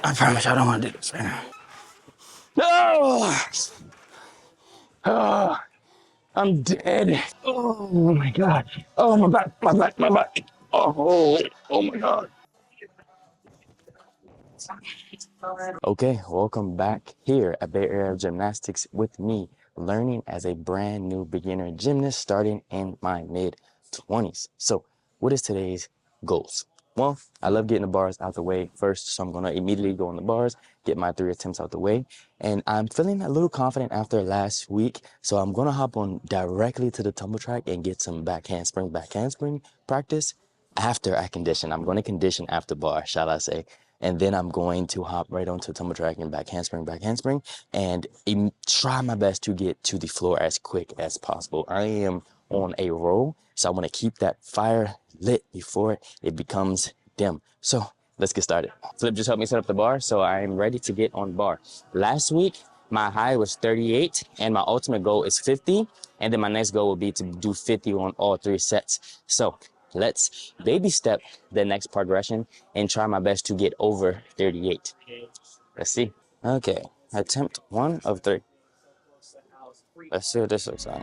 I promise I don't want to do this right now. Oh, oh, I'm dead. Oh my God. Oh, my back, my back, my back. Oh my God. Okay, welcome back here at Bay Area Gymnastics with me, learning as a brand new beginner gymnast starting in my mid-20s. So what is today's goals? Well, I love getting the bars out the way first, so I'm gonna immediately go on the bars, get my 3 attempts out the way, and I'm feeling a little confident after last week, so I'm gonna hop on directly to the tumble track and get some back handspring practice after I condition. I'm gonna condition after bar, shall I say. And then I'm going to hop right onto tumble track and back handspring, and try my best to get to the floor as quick as possible. I am on a roll, so I want to keep that fire lit before it becomes dim. So let's get started. Flip just helped me set up the bar, so I'm ready to get on bar. Last week, my high was 38, and my ultimate goal is 50, and then my next goal will be to do 50 on all 3 sets. So let's baby step the next progression and try my best to get over 38. Let's see. Okay, attempt 1 of 3. Let's see what this looks like.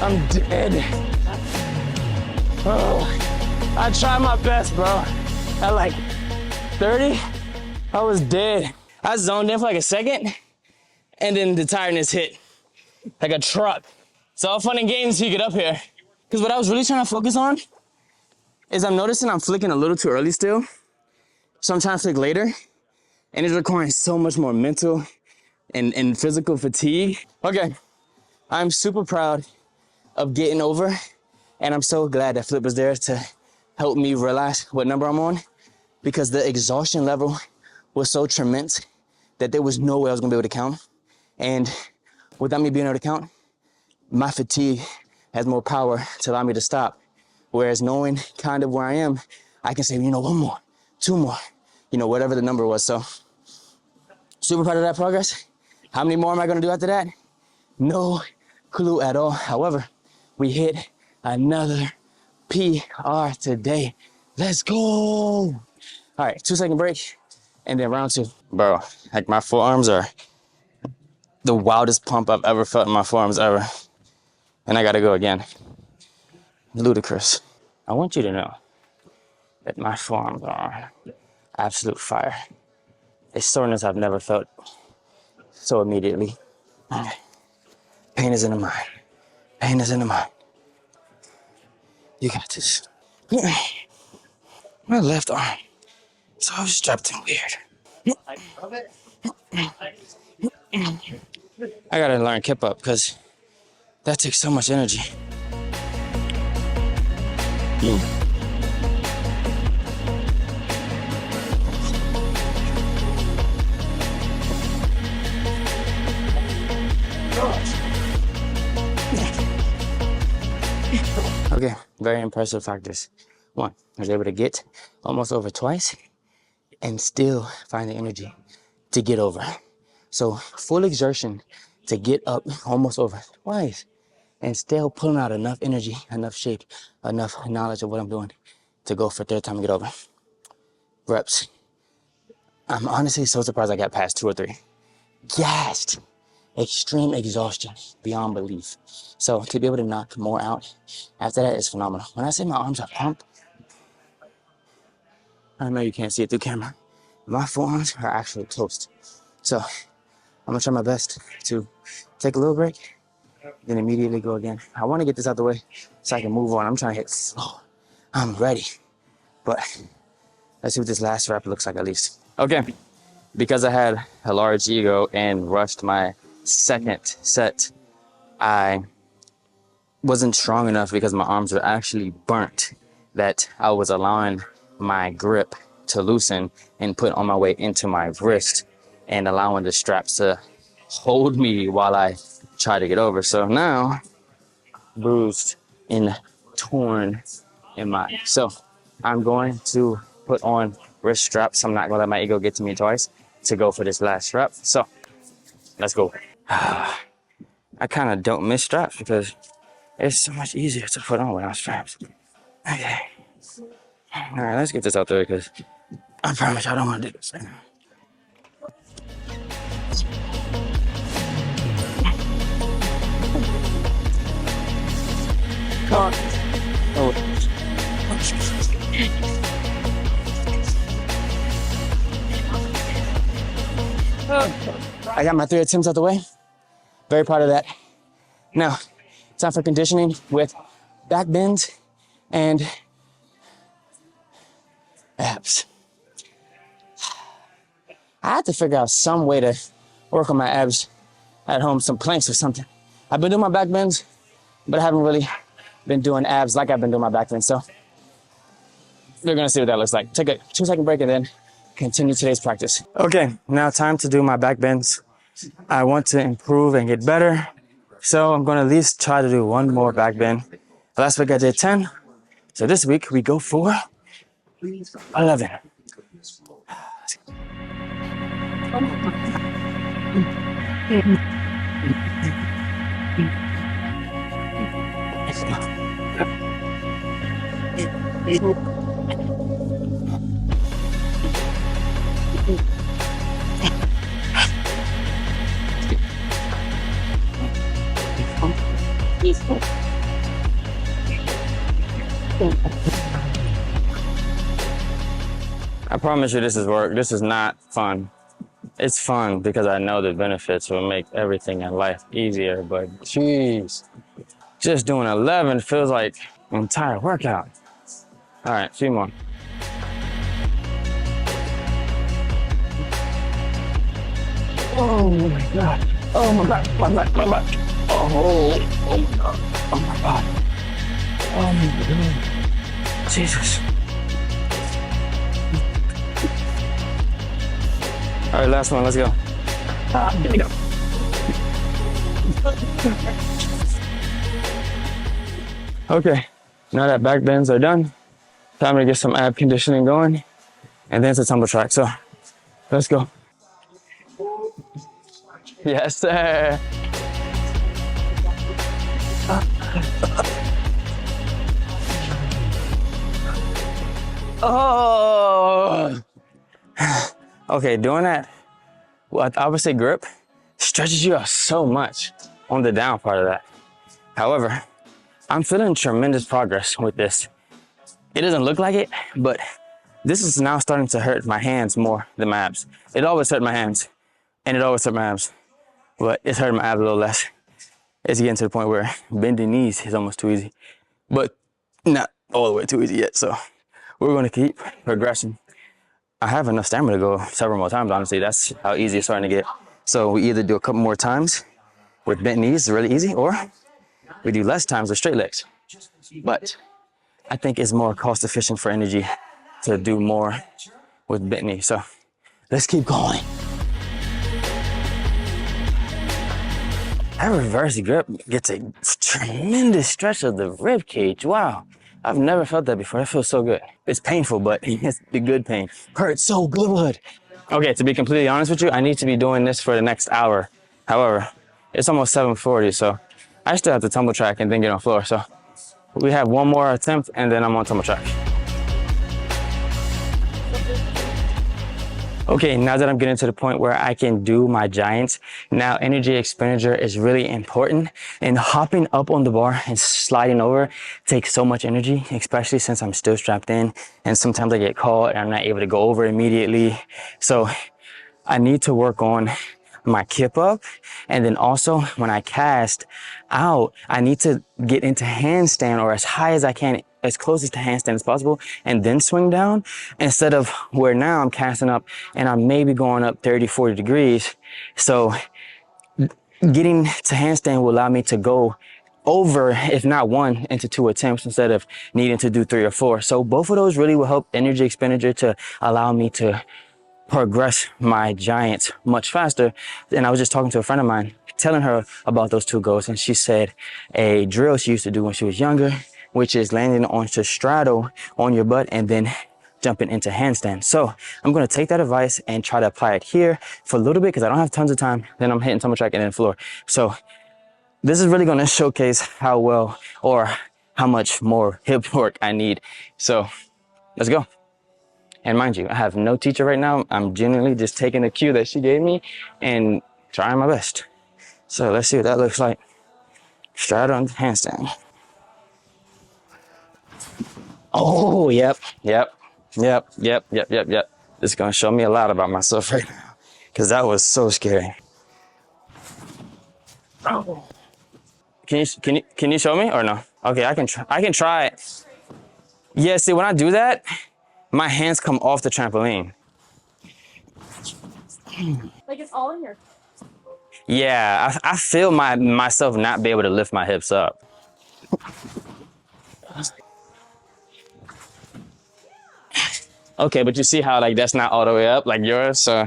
I'm dead. I tried my best, bro. At like 30, I was dead. I zoned in for like a second, and then the tiredness hit like a truck. It's all fun and games till you get up here. Because what I was really trying to focus on is I'm noticing I'm flicking a little too early still. So I'm trying to flick later, and it's requiring so much more mental and physical fatigue. Okay, I'm super proud of getting over, and I'm so glad that Flip was there to help me realize what number I'm on, because the exhaustion level was so tremendous that there was no way I was gonna be able to count. And without me being able to count, my fatigue has more power to allow me to stop. Whereas knowing kind of where I am, I can say, you know, 1 more, 2 more, you know, whatever the number was. So super proud of that progress. How many more am I gonna do after that? No clue at all. However, we hit another PR today. Let's go. All right, 2-second break, and then round 2. Bro, like my forearms are the wildest pump I've ever felt in my forearms ever. And I gotta go again. Ludicrous. I want you to know that my forearms are absolute fire. A soreness I've never felt so immediately. Okay. Pain is in the mind. Pain is in the mind. You got this. My left arm is always strapped in weird. I gotta learn kip up because that takes so much energy. very impressive factors. One, I was able to get almost over twice and still find the energy to get over. So full exertion to get up almost over twice and still pulling out enough energy, enough shape, enough knowledge of what I'm doing to go for third time and get over. Reps. I'm honestly so surprised I got past 2 or 3. Gassed. Extreme exhaustion beyond belief. So to be able to knock more out after that is phenomenal. When I say my arms are pumped, I know you can't see it through camera. My forearms are actually toast. So I'm gonna try my best to take a little break, then immediately go again. I wanna get this out the way so I can move on. I'm trying to hit slow. I'm ready. But let's see what this last rep looks like at least. Okay, because I had a large ego and rushed my second set, I wasn't strong enough because my arms were actually burnt that I was allowing my grip to loosen and put on my way into my wrist and allowing the straps to hold me while I try to get over. So now, bruised and torn in my, so I'm going to put on wrist straps. I'm not gonna let my ego get to me twice to go for this last rep. So let's go. I kind of don't miss straps because it's so much easier to put on without straps. Okay. All right, let's get this out there because I promise I don't want to do this right now. Come on. Oh. I got my 3 attempts out the way. Very proud of that. Now, time for conditioning with back bends and abs. I had to figure out some way to work on my abs at home, some planks or something. I've been doing my back bends, but I haven't really been doing abs like I've been doing my back bends. So we're gonna see what that looks like. Take a 2-second break and then continue today's practice. Okay, now time to do my back bends. I want to improve and get better. So I'm gonna at least try to do 1 more back bend. Last week I did 10. So this week we go for 11. I promise you this is work. This is not fun. It's fun because I know the benefits will make everything in life easier, but jeez, just doing 11 feels like an entire workout. All right, a few more. Oh my God. Oh my God, my back, my back. Oh my God, oh my God. Oh my God, Jesus. All right, last one, let's go. Here we go. Okay, now that back bends are done, time to get some ab conditioning going, and then it's a tumble track, so let's go. Yes, sir. Oh. Okay, doing that, well, I would say grip stretches you out so much on the down part of that. However, I'm feeling tremendous progress with this. It doesn't look like it, but this is now starting to hurt my hands more than my abs. It always hurt my hands, and it always hurt my abs, but it's hurting my abs a little less. It's getting to the point where bending knees is almost too easy, but not all the way too easy yet, so we're gonna keep progressing. I have enough stamina to go several more times, honestly. That's how easy it's starting to get. So we either do a couple more times with bent knees, it's really easy, or we do less times with straight legs. But I think it's more cost efficient for energy to do more with bent knees. So let's keep going. That reverse grip gets a tremendous stretch of the rib cage. Wow. I've never felt that before. That feels so good. It's painful, but it's the good pain. Hurts so good. Okay, to be completely honest with you, I need to be doing this for the next hour. However, it's almost 7:40, so I still have to tumble track and then get on floor. So we have one more attempt and then I'm on tumble track. Okay, now that I'm getting to the point where I can do my giants, now energy expenditure is really important, and hopping up on the bar and sliding over takes so much energy, especially since I'm still strapped in and sometimes I get caught and I'm not able to go over immediately. So I need to work on my kip up, and then also when I cast out, I need to get into handstand or as high as I can, as close to handstand as possible, and then swing down, instead of where now I'm casting up and I'm maybe going up 30, 40 degrees. So getting to handstand will allow me to go over, if not one, into 2 attempts instead of needing to do 3 or 4. So both of those really will help energy expenditure to allow me to progress my giants much faster. And I was just talking to a friend of mine, telling her about those 2 goals, and she said a drill she used to do when she was younger, which is landing onto straddle on your butt and then jumping into handstand. So I'm going to take that advice and try to apply it here for a little bit because I don't have tons of time. Then I'm hitting tumble track and then floor. So this is really going to showcase how well or how much more hip work I need. So let's go. And mind you, I have no teacher right now. I'm genuinely just taking the cue that she gave me and trying my best. So let's see what that looks like. Straddle and handstand. Oh, yep. This is gonna show me a lot about myself right now, because that was so scary. Oh. Can you show me or no? Okay, I can try it. Yeah, see, when I do that, my hands come off the trampoline. Like it's all in your. Yeah, I feel myself not be able to lift my hips up. Okay, but you see how like that's not all the way up like yours, so.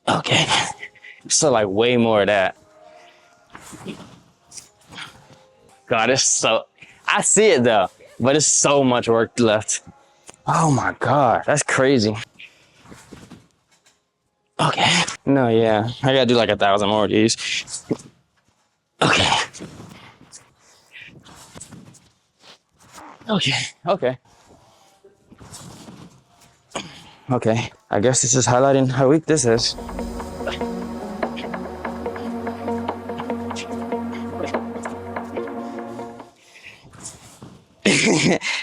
Okay, so like way more of that. God, it's so, I see it though, but it's so much work left. Oh my God, that's crazy. Okay, no, yeah, I gotta do like 1,000 more of these. Okay. Okay, I guess this is highlighting how weak this is.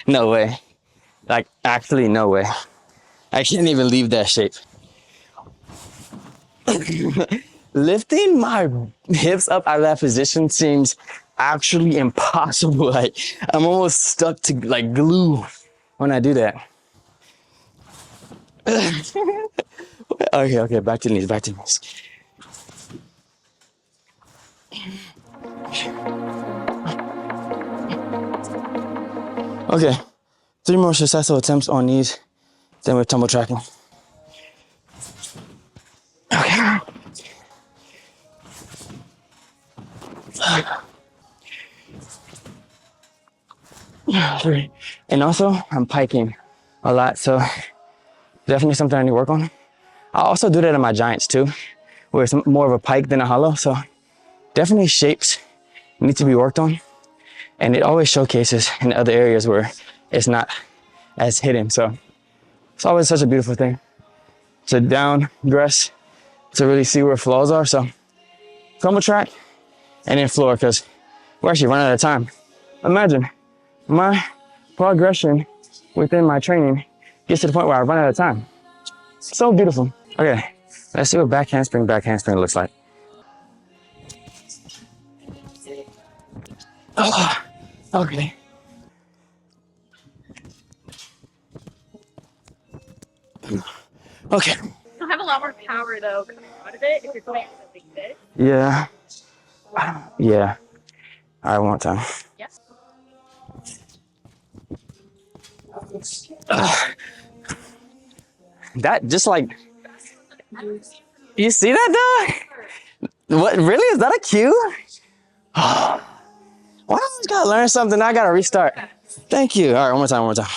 No way. Like, actually, no way. I can't even leave that shape. Lifting my hips up out of that position seems actually impossible. Like, I'm almost stuck to like glue when I do that. Okay, back to knees. Okay, 3 more successful attempts on knees, then we're tumble tracking. Okay. Three. And also, I'm piking a lot, so definitely something I need to work on. I also do that in my giants too, where it's more of a pike than a hollow, so definitely shapes need to be worked on. And it always showcases in other areas where it's not as hidden. So it's always such a beautiful thing to dress to really see where flaws are. So tumble track and then floor, because we're actually running out of time. Imagine my progression within my training gets to the point where I run out of time. So beautiful. Okay, let's see what back handspring looks like. Oh, okay. Okay. You'll have a lot more power though coming out of it if you're going something big. Yeah. Yeah. All right, one more time. Yes. That just like, you see that though? What, really? Is that a cue? Why I always gotta learn something? I gotta restart. Thank you. All right, one more time, one more time.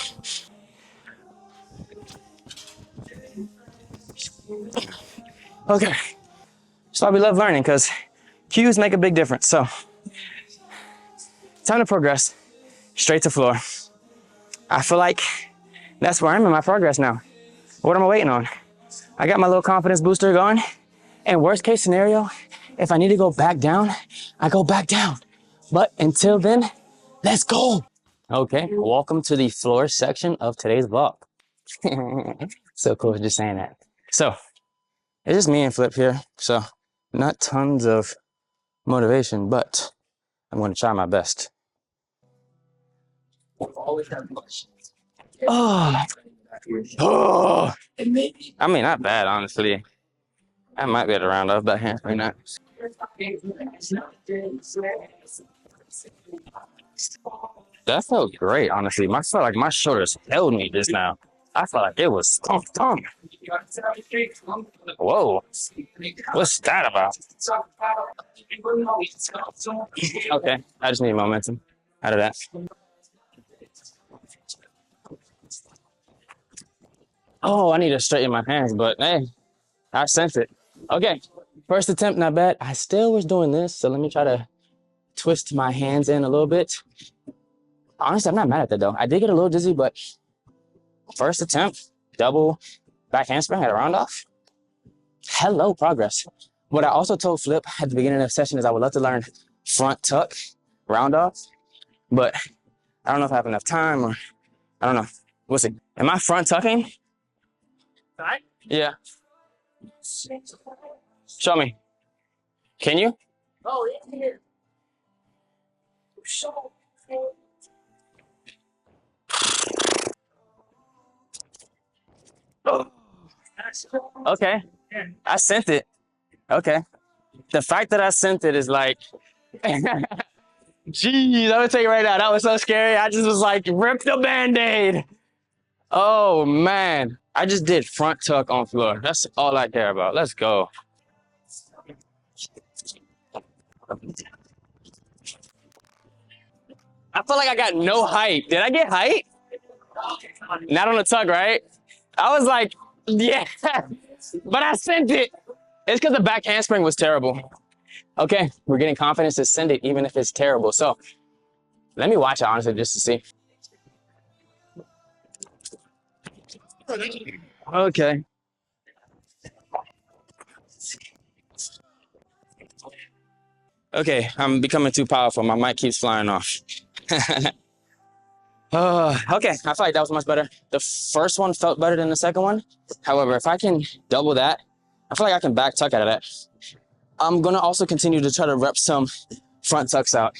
Okay. So we love learning because cues make a big difference. So time to progress straight to floor. I feel like that's where I'm in my progress now. What am I waiting on? I got my little confidence booster going. And worst case scenario, if I need to go back down, I go back down. But until then, let's go. Okay, welcome to the floor section of today's vlog. So cool just saying that. So it's just me and Flip here. So not tons of motivation, but I'm going to try my best. Oh, oh. I mean, not bad, honestly. I might be able to round off that handspring now. That felt great, honestly. I felt like my shoulders held me just now. I felt like it was thump. Whoa. What's that about? Okay, I just need momentum out of that. Oh, I need to straighten my hands, but hey, I sent it. Okay, first attempt, not bad. I still was doing this, so let me try to twist my hands in a little bit. Honestly, I'm not mad at that though. I did get a little dizzy, but first attempt, double back handspring at a round off. Hello, progress. What I also told Flip at the beginning of the session is I would love to learn front tuck, round off, but I don't know if I have enough time or I don't know. We'll see. Am I front tucking? Yeah. Show me. Can you? Oh, yeah. Oh. Okay. I sent it. Okay. The fact that I sent it is like, jeez, I'm gonna tell you right now, that was so scary. I just was like, rip the Band-Aid. Oh man. I just did front tuck on floor. That's all I care about. Let's go. I feel like I got no height. Did I get height? Not on the tuck, right? I was like, yeah, but I sent it. It's because the back handspring was terrible. Okay, we're getting confidence to send it even if it's terrible. So let me watch it honestly just to see. Okay. Okay, I'm becoming too powerful. My mic keeps flying off. Okay, I feel like that was much better. The first one felt better than the second one. However, if I can double that, I feel like I can back tuck out of that. I'm gonna also continue to try to rep some front tucks out.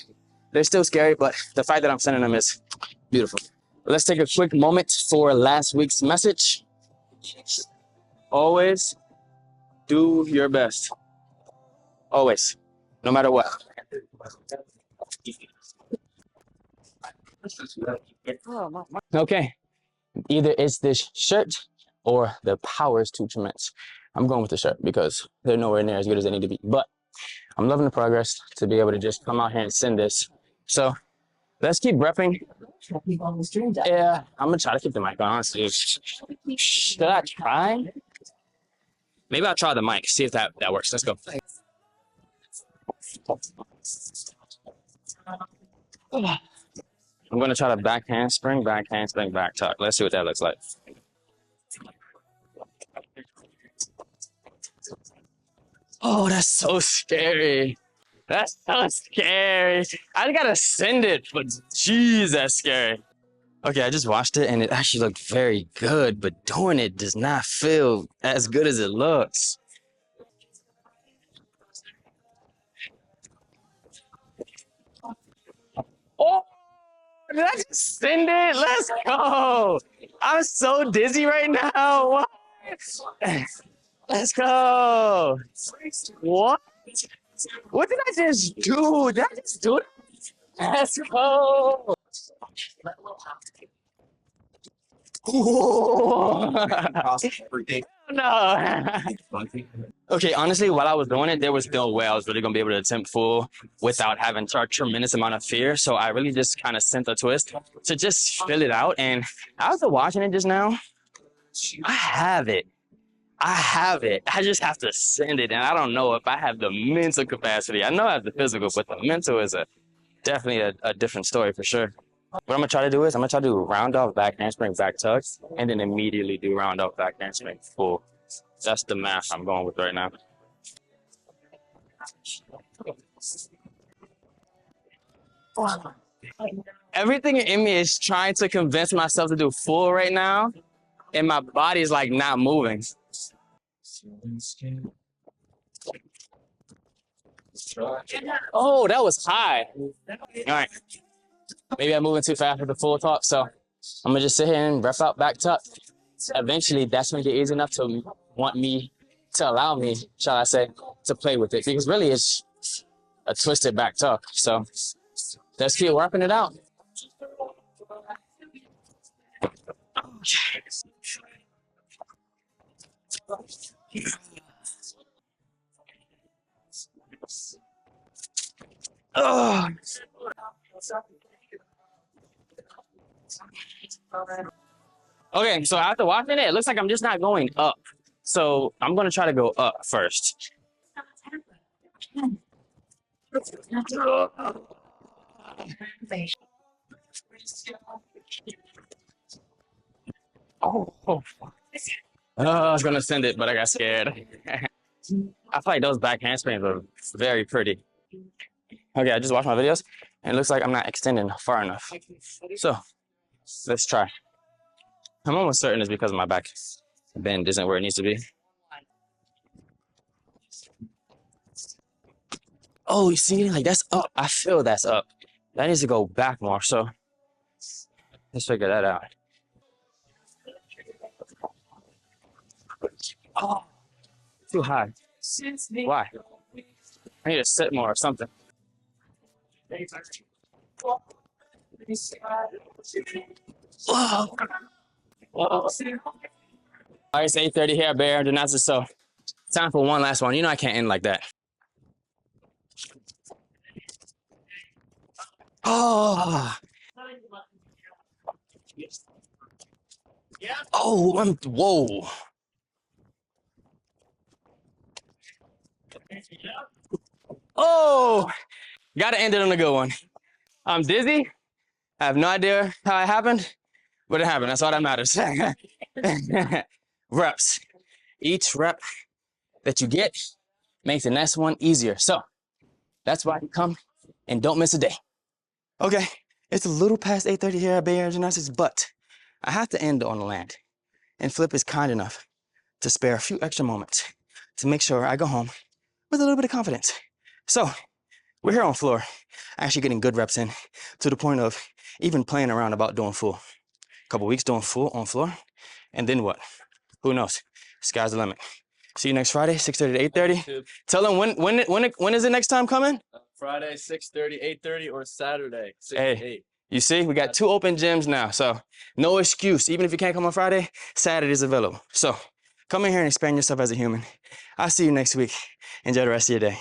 They're still scary, but the fact that I'm sending them is beautiful. Let's take a quick moment for last week's message. Always do your best. Always, no matter what. Okay, either it's this shirt or the power is too tremendous. I'm going with the shirt because they're nowhere near as good as they need to be. But I'm loving the progress to be able to just come out here and send this. So let's keep repping. Yeah, I'm gonna try to keep the mic on, honestly. Should I try? Maybe I'll try the mic, see if that works. Let's go. I'm gonna try to back handspring, back tuck. Let's see what that looks like. Oh, that's so scary. That's so scary. I gotta send it, but geez, that's scary. Okay, I just watched it and it actually looked very good, but doing it does not feel as good as it looks. Oh, did I just send it? Let's go. I'm so dizzy right now. What? Let's go. What? What did I just do? Did I just do it? Let's go. no. Okay, honestly, while I was doing it, there was no way I was really gonna be able to attempt full without having a tremendous amount of fear. So I really just kind of sent a twist to just fill it out. And after watching it just now, I have it. I have it. I just have to send it. And I don't know if I have the mental capacity. I know I have the physical, but the mental is definitely a different story for sure. What I'm gonna try to do is I'm gonna try to do round off back handspring, back tucks, and then immediately do round off back handspring full. That's the math I'm going with right now. Everything in me is trying to convince myself to do full right now, and my body's like not moving. Oh, that was high. All right. Maybe I'm moving too fast with the full talk, so I'm gonna just sit here and ref out back tuck. Eventually, that's gonna get easy enough to allow me, shall I say, to play with it, because really it's a twisted back tuck. So let's keep working it out. Oh. Okay, so after watching it, it looks like I'm just not going up. So I'm gonna try to go up first. Oh, I was gonna send it, but I got scared. I feel like those back handsprings are very pretty. Okay, I just watched my videos, and it looks like I'm not extending far enough. So let's try. I'm almost certain it's because my back bend isn't where it needs to be. Oh, you see, like that's up. I feel that's up. That needs to go back more. So let's figure that out. Oh, too high. Why? I need to sit more or something. Whoa. All right, it's 8:30 here at Area Gymnastics, so time for one last one. You know I can't end like that. Oh. Oh, whoa. Oh, gotta end it on a good one. I'm dizzy. I have no idea how it happened, but it happened. That's all that matters. Reps. Each rep that you get makes the next one easier. So that's why you come and don't miss a day. Okay, it's a little past 8:30 here at Bay Area Gymnastics, but I have to end on the land. And Flip is kind enough to spare a few extra moments to make sure I go home with a little bit of confidence. So we're here on floor, actually getting good reps in to the point of even playing around about doing full. A couple weeks doing full on floor, and then what? Who knows? Sky's the limit. See you next Friday, 6:30 to 8:30. Tell them when is the next time coming? Friday, 6:30, 8:30, or Saturday, 6 to 8. You see, we got 2 open gyms now, so no excuse. Even if you can't come on Friday, Saturday is available. So come in here and expand yourself as a human. I'll see you next week. Enjoy the rest of your day.